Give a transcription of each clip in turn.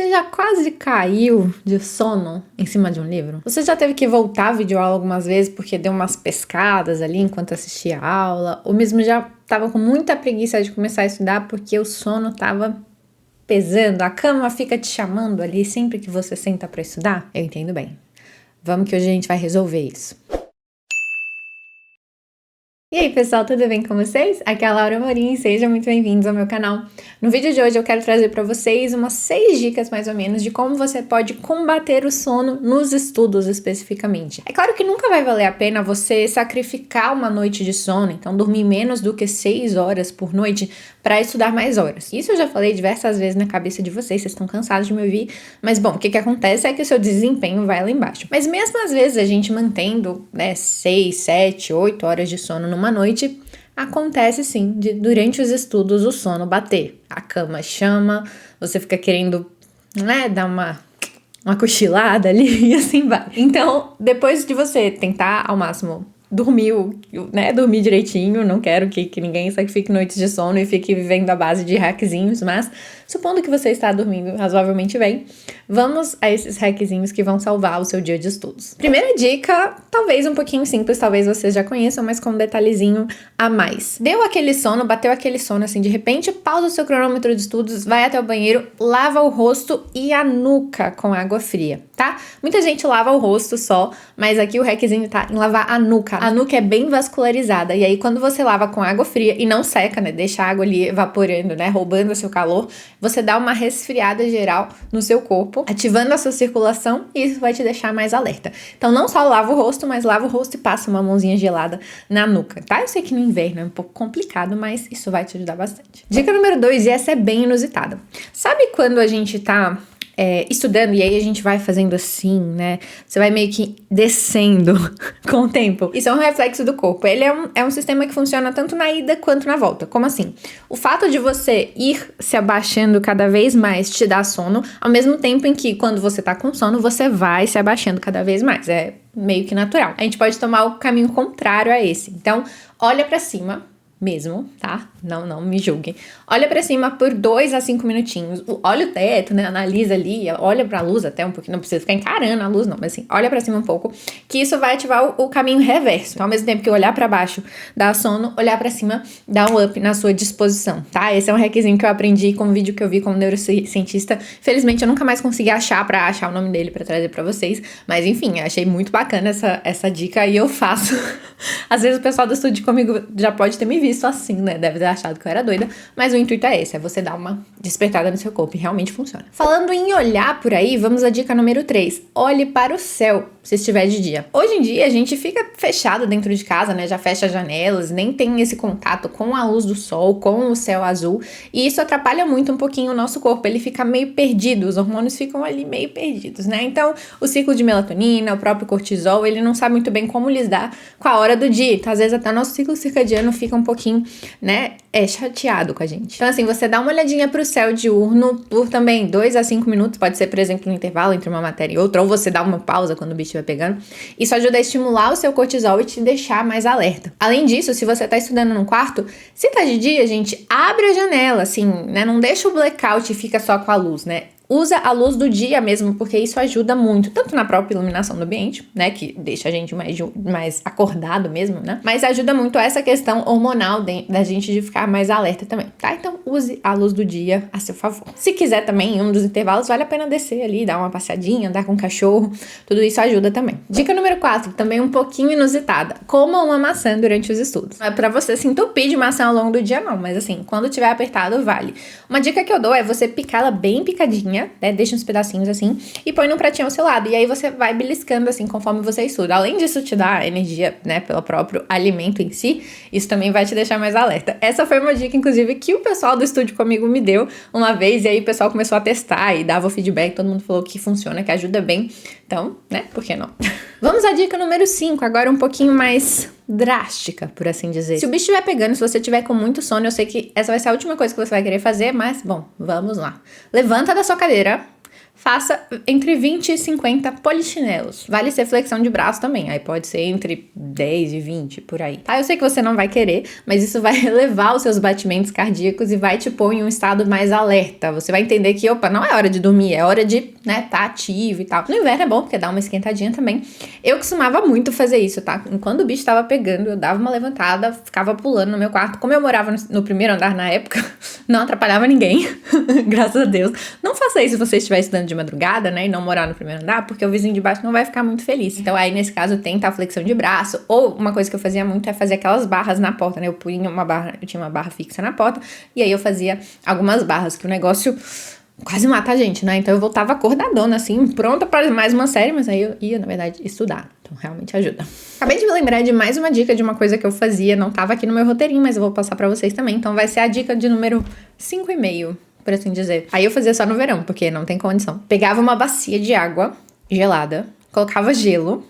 Você já quase caiu de sono em cima de um livro? Você já teve que voltar a videoaula algumas vezes porque deu umas pescadas ali enquanto assistia a aula? Ou mesmo já estava com muita preguiça de começar a estudar porque o sono estava pesando? A cama fica te chamando ali sempre que você senta para estudar? Eu entendo bem. Vamos que hoje a gente vai resolver isso. E aí pessoal, tudo bem com vocês? Aqui é a Laura Amorim, sejam muito bem-vindos ao meu canal. No vídeo de hoje eu quero trazer para vocês umas 6 dicas mais ou menos de como você pode combater o sono nos estudos especificamente. É claro que nunca vai valer a pena você sacrificar uma noite de sono, então dormir menos do que 6 horas por noite para estudar mais horas. Isso eu já falei diversas vezes na cabeça de vocês estão cansados de me ouvir, mas bom, o que acontece é que o seu desempenho vai lá embaixo. Mas mesmo às vezes a gente mantendo 6, 7, 8 horas de sono numa noite, acontece sim de durante os estudos o sono bater. A cama chama, você fica querendo, dar uma cochilada ali e assim vai. Então, depois de você tentar ao máximo dormir direitinho, não quero que ninguém sacrifique noites de sono e fique vivendo à base de hackzinhos, mas supondo que você está dormindo razoavelmente bem, vamos a esses hackzinhos que vão salvar o seu dia de estudos. Primeira dica, talvez um pouquinho simples, talvez vocês já conheçam, mas com um detalhezinho a mais. Deu aquele sono, bateu aquele sono assim de repente, pausa o seu cronômetro de estudos, vai até o banheiro, lava o rosto e a nuca com água fria, tá? Muita gente lava o rosto só, mas aqui o hackzinho tá em lavar a nuca. A nuca é bem vascularizada, e aí quando você lava com água fria e não seca, deixa a água ali evaporando, roubando o seu calor, você dá uma resfriada geral no seu corpo, ativando a sua circulação, e isso vai te deixar mais alerta. Então não só lava o rosto, mas lava o rosto e passa uma mãozinha gelada na nuca, tá? Eu sei que no inverno é um pouco complicado, mas isso vai te ajudar bastante. Dica número 2, e essa é bem inusitada. Sabe quando a gente tá estudando e aí a gente vai fazendo assim, Você vai meio que descendo com o tempo. Isso é um reflexo do corpo. Ele é um sistema que funciona tanto na ida quanto na volta. Como assim? O fato de você ir se abaixando cada vez mais te dá sono, ao mesmo tempo em que quando você tá com sono, você vai se abaixando cada vez mais. É meio que natural. A gente pode tomar o caminho contrário a esse. Então, olha pra cima mesmo, tá? Não me julguem. Olha pra cima por 2 a 5 minutinhos. Olha o teto, analisa ali, olha pra luz até um pouquinho, não precisa ficar encarando a luz não, mas assim, olha pra cima um pouco, que isso vai ativar o caminho reverso. Então, ao mesmo tempo que olhar pra baixo dá sono, olhar pra cima dá um up na sua disposição, tá? Esse é um hackzinho que eu aprendi com um vídeo que eu vi como neurocientista. Felizmente, eu nunca mais consegui achar o nome dele pra trazer pra vocês, mas enfim, eu achei muito bacana essa dica e eu faço. Às vezes o pessoal do estúdio comigo já pode ter me visto assim, Deve ter achado que eu era doida, mas o intuito é esse, é você dar uma despertada no seu corpo e realmente funciona. Falando em olhar por aí, vamos à dica número 3. Olhe para o céu se estiver de dia. Hoje em dia a gente fica fechado dentro de casa, Já fecha as janelas, nem tem esse contato com a luz do sol, com o céu azul, e isso atrapalha muito um pouquinho o nosso corpo, ele fica meio perdido, os hormônios ficam ali meio perdidos, Então, o ciclo de melatonina, o próprio cortisol, ele não sabe muito bem como lidar com a hora do dia, então às vezes até o nosso ciclo circadiano fica um pouquinho, chateado com a gente. Então assim, você dá uma olhadinha pro céu diurno por também 2 a 5 minutos, pode ser, por exemplo, no intervalo entre uma matéria e outra, ou você dá uma pausa quando o bicho vai pegando. Isso ajuda a estimular o seu cortisol e te deixar mais alerta. Além disso, se você tá estudando num quarto, se tá de dia, gente, abre a janela, assim, Não deixa o blackout e fica só com a luz, Usa a luz do dia mesmo, porque isso ajuda muito, tanto na própria iluminação do ambiente, que deixa a gente mais acordado mesmo, Mas ajuda muito essa questão hormonal da gente de ficar mais alerta também, tá? Então, use a luz do dia a seu favor. Se quiser também, em um dos intervalos, vale a pena descer ali, dar uma passeadinha, andar com o cachorro, tudo isso ajuda também. Dica número 4, também um pouquinho inusitada. Coma uma maçã durante os estudos. Não é pra você se entupir de maçã ao longo do dia, não, mas assim, quando tiver apertado, vale. Uma dica que eu dou é você picá-la bem picadinha, deixa uns pedacinhos assim e põe num pratinho ao seu lado, e aí você vai beliscando assim conforme você estuda. Além disso te dar energia, pelo próprio alimento em si, isso também vai te deixar mais alerta. Essa foi uma dica, inclusive, que o pessoal do estúdio comigo me deu uma vez, e aí o pessoal começou a testar e dava o feedback, todo mundo falou que funciona, que ajuda bem. Então, por que não? Vamos à dica número 5, agora um pouquinho mais drástica, por assim dizer. Se o bicho estiver pegando, se você estiver com muito sono, eu sei que essa vai ser a última coisa que você vai querer fazer, mas, bom, vamos lá. Levanta da sua cadeira, faça entre 20 e 50 polichinelos. Vale ser flexão de braço também, aí pode ser entre 10 e 20, por aí. Tá? Eu sei que você não vai querer, mas isso vai elevar os seus batimentos cardíacos e vai te pôr em um estado mais alerta. Você vai entender que, opa, não é hora de dormir, é hora de, né, tá ativo e tal. No inverno é bom, porque dá uma esquentadinha também. Eu costumava muito fazer isso, tá? Quando o bicho tava pegando, eu dava uma levantada, ficava pulando no meu quarto. Como eu morava no primeiro andar na época, não atrapalhava ninguém, graças a Deus. Não faça isso se você estiver estudando de madrugada, né, e não morar no primeiro andar, porque o vizinho de baixo não vai ficar muito feliz. Então aí, nesse caso, tenta a flexão de braço, ou uma coisa que eu fazia muito é fazer aquelas barras na porta, né, eu tinha uma barra fixa na porta, e aí eu fazia algumas barras, que o negócio quase mata a gente, né, então eu voltava acordadona, assim, pronta para mais uma série, mas aí eu ia, na verdade, estudar, então realmente ajuda. Acabei de me lembrar de mais uma dica de uma coisa que eu fazia, não tava aqui no meu roteirinho, mas eu vou passar pra vocês também, então vai ser a dica de número 5,5, por assim dizer. Aí eu fazia só no verão, porque não tem condição. Pegava uma bacia de água gelada, colocava gelo,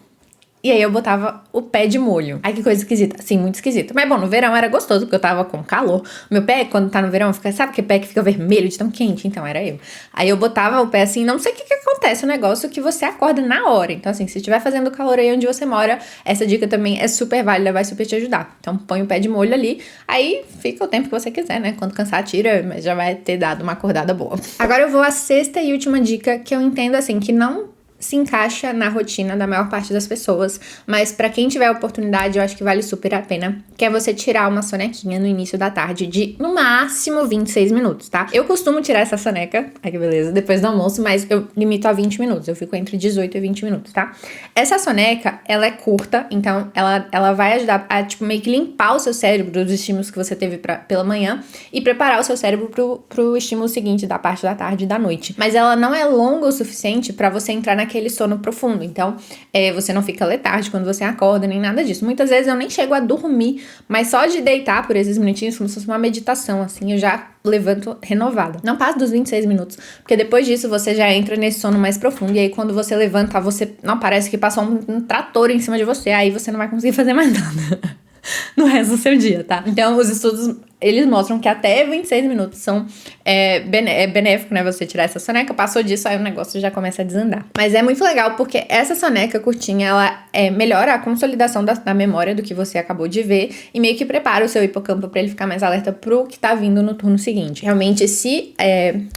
e aí eu botava o pé de molho. Ai, que coisa esquisita. Sim, muito esquisita. Mas bom, no verão era gostoso, porque eu tava com calor. Meu pé, quando tá no verão, fica, sabe que pé que fica vermelho de tão quente? Então, era eu. Aí eu botava o pé assim, não sei o que acontece, o negócio que você acorda na hora. Então, assim, se estiver fazendo calor aí onde você mora, essa dica também é super válida, vai super te ajudar. Então, põe o pé de molho ali, aí fica o tempo que você quiser, né? Quando cansar, tira, mas já vai ter dado uma acordada boa. Agora eu vou à sexta e última dica, que eu entendo, assim, que não se encaixa na rotina da maior parte das pessoas, mas pra quem tiver oportunidade, eu acho que vale super a pena, que é você tirar uma sonequinha no início da tarde de, no máximo, 26 minutos, tá? Eu costumo tirar essa soneca, ai que beleza, depois do almoço, mas eu limito a 20 minutos, eu fico entre 18 e 20 minutos, tá? Essa soneca, ela é curta, então ela vai ajudar a, tipo, meio que limpar o seu cérebro dos estímulos que você teve pela manhã e preparar o seu cérebro pro estímulo seguinte da parte da tarde e da noite. Mas ela não é longa o suficiente pra você entrar naquele sono profundo, então você não fica letárgico quando você acorda, nem nada disso. Muitas vezes eu nem chego a dormir, mas só de deitar por esses minutinhos, como se fosse uma meditação, assim, eu já levanto renovada. Não passa dos 26 minutos, porque depois disso você já entra nesse sono mais profundo, e aí quando você levanta, você não parece que passou um trator em cima de você, aí você não vai conseguir fazer mais nada no resto do seu dia, tá? Então, os estudos, eles mostram que até 26 minutos são benéfico, né? Você tirar essa soneca, passou disso, aí o negócio já começa a desandar. Mas é muito legal, porque essa soneca curtinha, ela melhora a consolidação da memória do que você acabou de ver e meio que prepara o seu hipocampo pra ele ficar mais alerta pro que tá vindo no turno seguinte. Realmente, se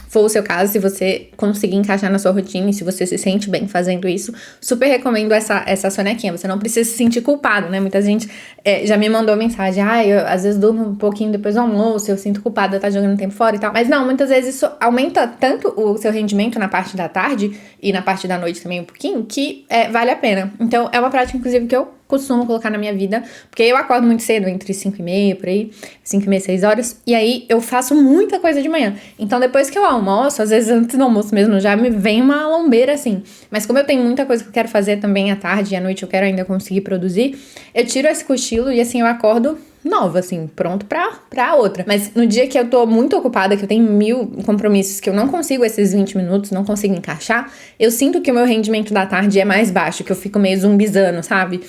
for o seu caso, se você conseguir encaixar na sua rotina e se você se sente bem fazendo isso, super recomendo essa sonequinha. Você não precisa se sentir culpado, né? Muita gente já me mandou mensagem, eu às vezes durmo um pouquinho depois do almoço, eu sinto culpada de estar jogando tempo fora e tal. Mas não, muitas vezes isso aumenta tanto o seu rendimento na parte da tarde e na parte da noite também um pouquinho, que vale a pena. Então, é uma prática, inclusive, que eu costumo colocar na minha vida, porque eu acordo muito cedo, entre 5h30, por aí, 5h30, 6 horas, e aí eu faço muita coisa de manhã. Então, depois que eu almoço, às vezes antes do almoço mesmo, já me vem uma lombeira, assim. Mas como eu tenho muita coisa que eu quero fazer também à tarde e à noite eu quero ainda conseguir produzir, eu tiro esse cochilo e assim eu acordo nova, assim, pronto pra outra. Mas no dia que eu tô muito ocupada, que eu tenho 1000 compromissos, que eu não consigo esses 20 minutos, não consigo encaixar, eu sinto que o meu rendimento da tarde é mais baixo, que eu fico meio zumbizando, sabe?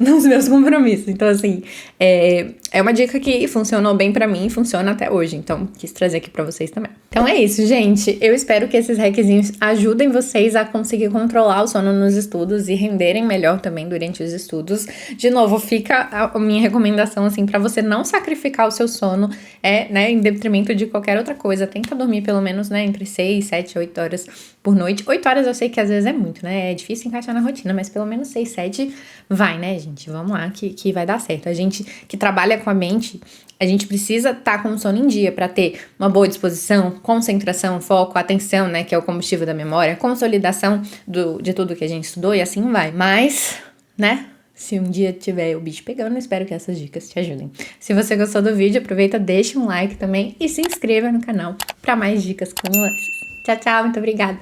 Nos meus compromissos. Então, assim, é uma dica que funcionou bem pra mim e funciona até hoje. Então, quis trazer aqui pra vocês também. Então é isso, gente. Eu espero que esses hackzinhos ajudem vocês a conseguir controlar o sono nos estudos e renderem melhor também durante os estudos. De novo, fica a minha recomendação, assim, pra você não sacrificar o seu sono, né, em detrimento de qualquer outra coisa. Tenta dormir pelo menos, né, entre 6, 7, 8 horas por noite. 8 horas eu sei que às vezes é muito, né? É difícil encaixar na rotina, mas pelo menos 6, 7 vai, né, gente? Vamos lá, que vai dar certo. A gente que trabalha com a mente, a gente precisa estar com o sono em dia para ter uma boa disposição, concentração, foco, atenção, né, que é o combustível da memória, consolidação de tudo que a gente estudou e assim vai. Mas, né, se um dia tiver o bicho pegando, espero que essas dicas te ajudem. Se você gostou do vídeo, aproveita, deixa um like também e se inscreva no canal para mais dicas como essas. Tchau, tchau, muito obrigada!